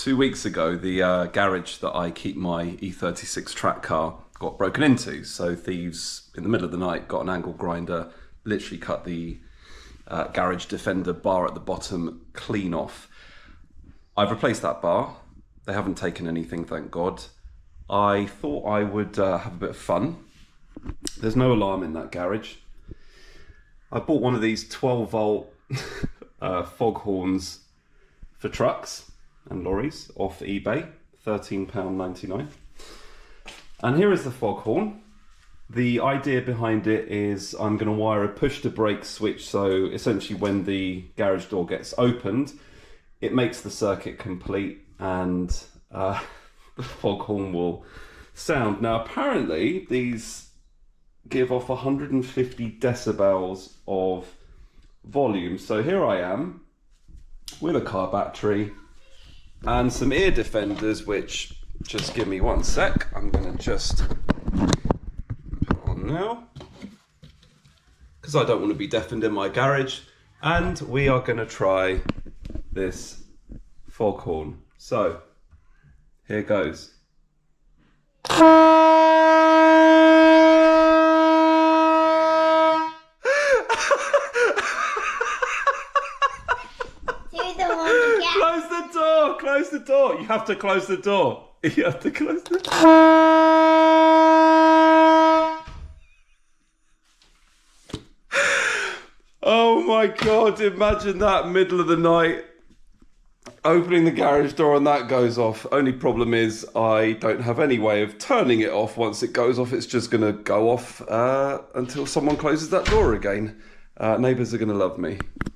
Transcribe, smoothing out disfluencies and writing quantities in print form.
2 weeks ago, the garage that I keep my E36 track car got broken into. So thieves, in the middle of the night, got an angle grinder, literally cut the garage defender bar at the bottom clean off. I've replaced that bar. They haven't taken anything, thank God. I thought I would have a bit of fun. There's no alarm in that garage. I bought one of these 12-volt Foghorns for trucks and lorries off eBay, £13.99. And here is the Foghorn. The idea behind it is I'm going to wire a push-to-brake switch, so essentially when the garage door gets opened, it makes the circuit complete and the Foghorn will sound. Now apparently these give off 150 decibels of volume. So here I am with a car battery and some ear defenders, which, just give me 1 sec, I'm going to just put on now because I don't want to be deafened in my garage. And we are going to try this Foghorn. So here goes. Close the door! Close the door! You have to close the door. You have to close the door. Oh my God, imagine that, middle of the night, opening the garage door and that goes off. Only problem is I don't have any way of turning it off. Once it goes off, it's just going to go off until someone closes that door again. Neighbours are going to love me.